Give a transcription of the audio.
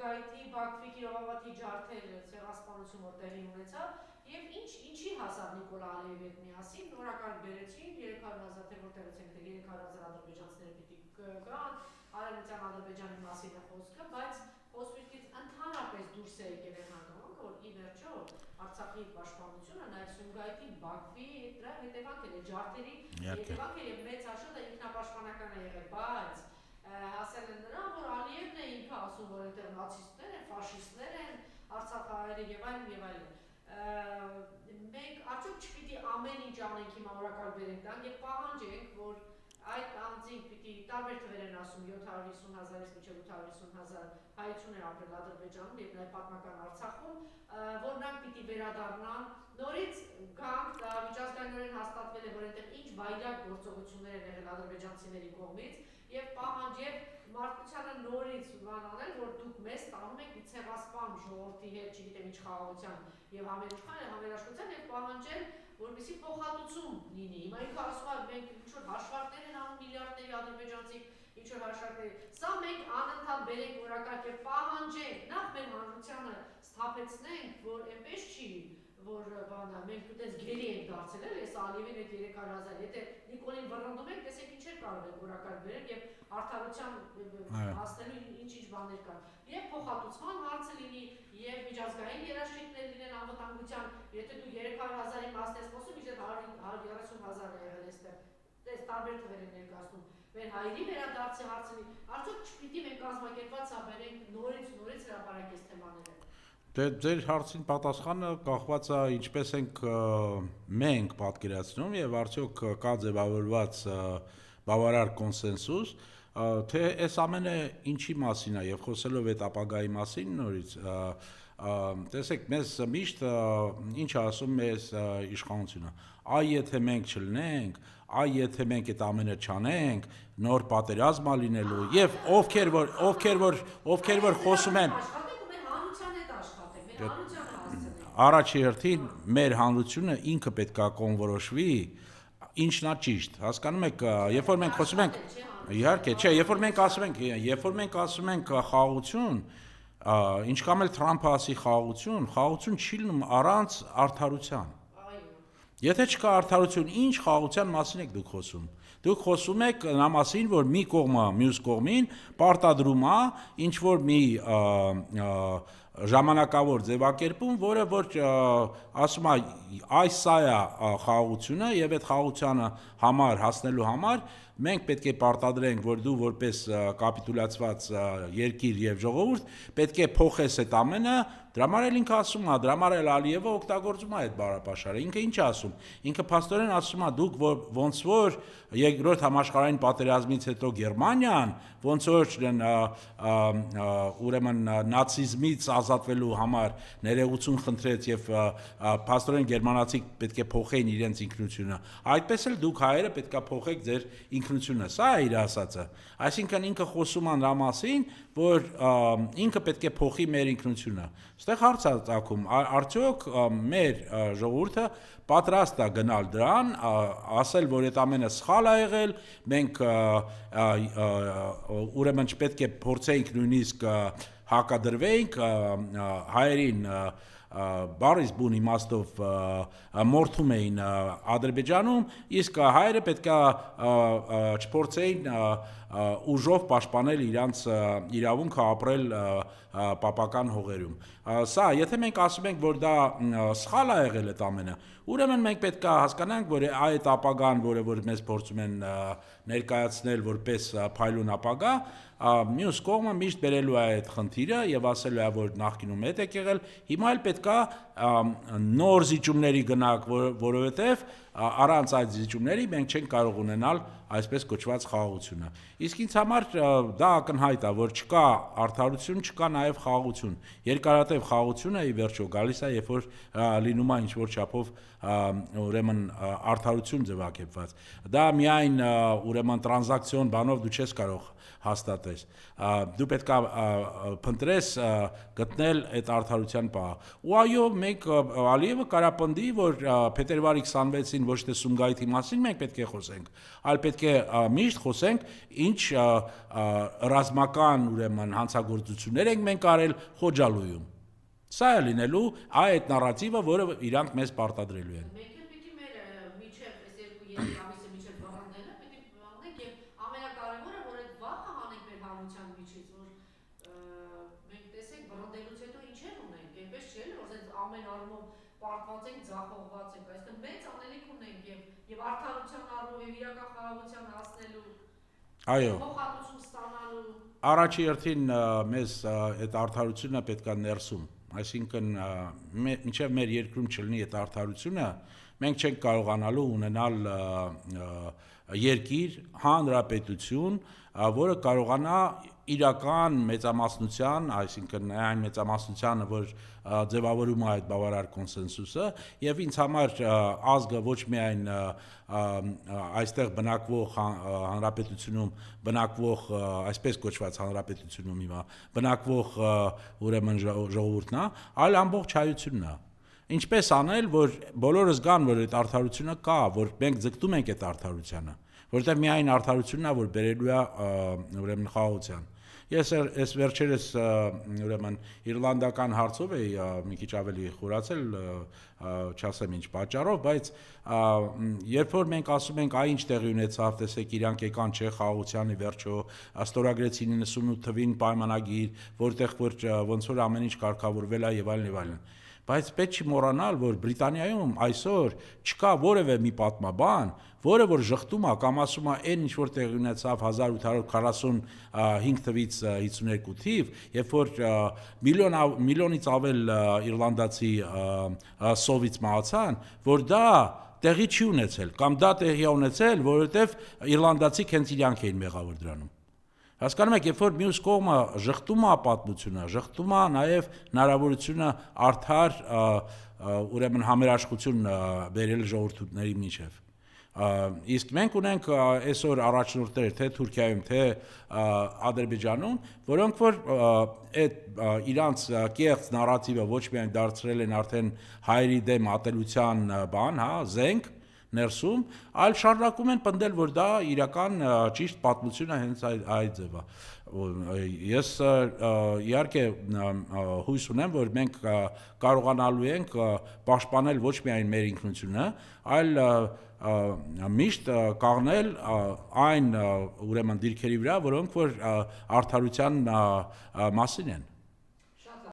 Սումգայիթի, Բաքվի, Կիրովաղաքի ջարդեր ցեղասպանություն որ տեղի ունեցավ եւ ինչի հասավ Նիկոլա Ալիևի հետ միասին նորակարգ բերեցին 300,000 թե որտեղից են 300,000 ադրբեջանցիներ պիտի գան, արևմտյան Ադրբեջանի մասին է խոսքը, բայց խոսքից ընդհանրապես դուրս է եկել այն հանգամանքը, որ ի վերջո Արցախի պաշտպանությունը նաեւ Սումգայիթի, Բաքվի դրա հետևանքն է, ջարդերի հետևանքը եւ մեծ հաշվով ինքնապաշտպանական է եղել, բայց հասել են նրան, որ Ալիևն է ինքը ասում, որ այնտեղ նացիստներ են, ֆաշիստներ են, արցախահայերը եւ այլն։ Մենք արդյոք չպիտի ամեն ինչ անենք հիմա օրակարգ բերենք տան եւ պահանջենք, որ այդ անձինք պիտի տարբեր թվեր են ասում 750,000-ից մինչեւ 850,000 հայություն է ապրել Ադրբեջանում եւ նաեւ պատմական Արցախում, որ նրանք պիտի վերադառնան, նորից գանք, դա միջազգայինորեն հաստատվել է, որ այնտեղ ինչ վայրագ գործողություններ են եղել ադրբեջանցիների կողմից եւ պահանջել մարդկությանը նորից բան անել, որ դուք մեզ տանում եք մի ցեղասպան ժողովրդի հետ, չգիտեմ ինչ խաղաղության եւ համերաշխության եւ պահանջել, որպեսզի փոխհատուցում լինի։ Հիմա ինքը ասում է մենք ինչ որ հաշվարկներ են անում միլիարդների ադրբեջանցի, ինչ որ հաշվարկներ։ Սա մենք անընդհատ բերենք օրակարգ եւ պահանջենք, նախ մեր հանրությանը սթափեցնենք, որ այնպես չի, որ բանը մենք այդպես գերի ենք դարձել, էլ այս Ալիևին այդ 300,000, եթե Նիկոլին վռնդում եք, տեսեք ինչեր կարող եք օրակարգ բերել եւ արդարության հասնելու ինչ բաներ կան։ Եվ փոխհատուցման հարցը լինի, եւ միջազգային երաշխիքներ լինեն անվտանգության, եթե դու 300,000-ի մասն ես խոսում, իհարկե 130,000 է եղել այստեղ։ Դες տարբեր թվեր են ներկայացնում։ Մեր հայերի վերադարձի հարցը, արդյոք չպիտի մենք կազմակերպված բերենք նորից հրապարակ այս թեմաները։ Ձեր հարցին պատասխանը կախված է ինչպես ենք մենք պատկերացնում եւ արդյոք կա ձևավորված բավարար կոնսենսուս, թե այս ամենը ինչի մասին է եւ խոսելով այդ ապագայի մասին նորից տեսեք մեզ միշտ ինչ ասում մեզ իշխանությունը այ եթե մենք չլինենք այ եթե մենք այդ ամենը չանենք նոր պատերազմ է լինելու եւ ովքեր որ խոսում են Առաջի հերթին մեր հանրությունը ինքը պետք է կոնորոշվի ինչն է ճիշտ հասկանում եք երբ որ մենք խոսում ենք իհարկե չէ երբ որ մենք ասում ենք խաղաղություն ինչքան էլ Թրամփը ասի խաղաղություն չի լինում առանց արդարության եթե չկա արդարություն ինչ խաղաղության մասին եք դուք խոսում Դուք խոսում եք նա մասին, որ մի կողմը մյուս կողմին պարտադրում է ինչ որ մի ժամանակավոր ձևակերպում, որը որ ասում է այս սա է խաղաղությունը եւ այդ խաղաղությանը համար հասնելու համար մենք պետք է պարտադրենք, որ դու որպես կապիտուլացված երկիր եւ ժողովուրդ պետք է փոխես այդ ամենը Դրա համար էլ ինքը ասում է, դրա համար էլ Ալիևը օգտագործում է այդ բառապաշարը։ Ինքը ինչ ասում։ Ինքը փաստորեն ասում է, դուք ոնց որ երկրորդ համաշխարհային պատերազմից հետո Գերմանիան ոնց որ ուրեմն նացիզմից ազատվելու համար ներեգություն խնդրեց եւ փաստորեն գերմանացիք պետք է փոխեին իրենց ինքնությունը։ Այդպես էլ դուք հայերը պետք է փոխեք ձեր ինքնությունը։ Սա է իր ասածը։ Այսինքն ինքը խոսում է նրա մասին, որ ինքը պետք է փոխի մեր ինքնությունը։ Այստեղ հարց է ծագում, արդյոք մեր ժողովուրդը պատրաստ է գնալ դրան, ասել, որ այդ ամենը սխալ է եղել, մենք ուրեմն չպետք է փորձեինք նույնիսկ հակադրվեինք հայերին Բարիս բուն իմաստով մորթում էին Ադրբեջանում, իսկ հայերը պետք է չփորձեին ուժով պաշտպանել իրանց իրավունքը ապրել պապական հողերում։ Սա, եթե մենք ասում ենք, որ դա սխալ է եղել այդ ամենը, ուրեմն մենք պետք է հասկանանք, որ այդ ապագան, որը որ մեզ փորձում են ներկայացնել որպես փայլուն ապագա, մյուս կողմը միշտ բերելու է այդ խնդիրը եւ ասելու է, որ նախկինում հետ եք եղել, հիմա էլ պետք է նոր զիջումների գնանք, որովհետեւ առանց այդ զիջումների մենք չենք կարող ունենալ այսպես կոչված խաղաղությունը։ Իսկ ինձ համար դա ակնհայտ է, որ չկա արդարություն, չկա նաև խաղաղություն։ Երկարատև խաղաղությունը ի վերջո գալիս է, երբ որ լինում է ինչ-որ չափով ուրեմն արդարություն ձևակերպված։ Դա միայն ուրեմն տրանզակցիոն բանով դու չես կարող հաստատես։ Դու պետք է փնտրես գտնել այդ արդարության պահը։ Ու այո, մենք Ալիևը կարապնդի, որ փետրվարի 26-ին ոչ թե Սումգայիթի մասին մենք պետք է խոսենք, այլ պետք պետք է միշտ խոսենք ինչ ռազմական ուրեմն հանցագործություններ ենք մենք արել Խոջալույում։ Սա է լինելու այդ նարատիվը, որը իրանք մեզ պարտադրելու են։ Մենք էլ պիտի մեր միջև այս 2-3 ամիսը միջև վռնդելը պիտի անենք եւ ամենակարևորը որ այդ վախը հանենք մեր հանրության միջից, որ մենք տեսենք վռնդելուց հետո ինչեր ունենք, այնպես չէ՞ որ այս ամեն առումով պարտված ենք, ձախողված ենք, այսինքն մեծ անելիք ունենք եւ արդարության առումով եւ իրական խաղաղության հասնելու Այո։ փոխհատուցում ստանալու Առաջի հերթին մեզ այդ արդարությունը պետք է ներսում, այսինքն մինչև մեր երկրում չլինի այդ արդարությունը, մենք չենք կարողանալու ունենալ երկիր, հանրապետություն, որը կարողանա իրական մեծամասնության, այսինքն այն մեծամասնությանը, որ ձևավորում է այդ բավարար կոնսենսուսը, եւ ինձ համար ազգը ոչ միայն այստեղ բնակվող հանրապետությունում բնակվող այսպես կոչված հանրապետությունում հիմա բնակվող ուրեմն ժողովուրդն է, այլ ամբողջ հայությունն է։ Ինչպես անել, որ բոլորը զգան, որ այդ արդարությունը կա, որ մենք ձգտում ենք այդ արդարությանը, որովհետև միայն արդարությունն է, որ բերելու է ուրեմն խաղաղության։ Ես այս վերջերս ուրեմն իռլանդական հարցով էի մի քիչ ավելի խորացել, չասեմ ինչ պատճառով, բայց երբ որ մենք ասում ենք այ ինչ տեղի ունեցավ, տեսեք իրանք եկան չէ խաղաղությանի վերջո, ստորագրեցին 98 թվին պայմանագիր, որտեղ որ ոնց որ ամեն ինչ կարգավորվել է եւ այլն եւ այլն։ Բայց պետք չի մոռանալ, որ Բրիտանիայում այսօր չկա որևէ մի պատմաբան, որը որ ժխտում է կամ ասում է այն ինչ որ տեղի ունեցավ 1845 թվից 52 թիվ, երբ որ միլիոնից ավել իռլանդացի սովից մահացան, որ դա տեղի չի ունեցել, կամ դա տեղի է ունեցել, որովհետև իռլանդացիք հենց իրանք էին մեղավոր դրանում։ Հասկանում եք, երբ որ մյուս կողմը ժխտում է պատմությունը, ժխտում է նաև հնարավորությունը արդար ուրեմն համերաշխություն բերել ժողովուրդների միջև։ Իսկ մենք ունենք այսօր առաջնորդներ թե Թուրքիայում, թե Ադրբեջանում, որոնք որ այդ իրանց կեղծ նարատիվը ոչ միայն դարձրել են արդեն հայերի դեմ ատելության բան, հա, զենք ներսում, այլ շարունակում են պնդել, որ դա իրական ճիշտ պատմությունը հենց այդ ձև է։ Ես իհարկե հույս ունեմ, որ մենք կարողանալու ենք պաշտպանել ոչ միայն մեր ինքնությունը, այլ միշտ կանգնել այն ուրեմն դիրքերի վրա, որոնք որ արդարության մասին են։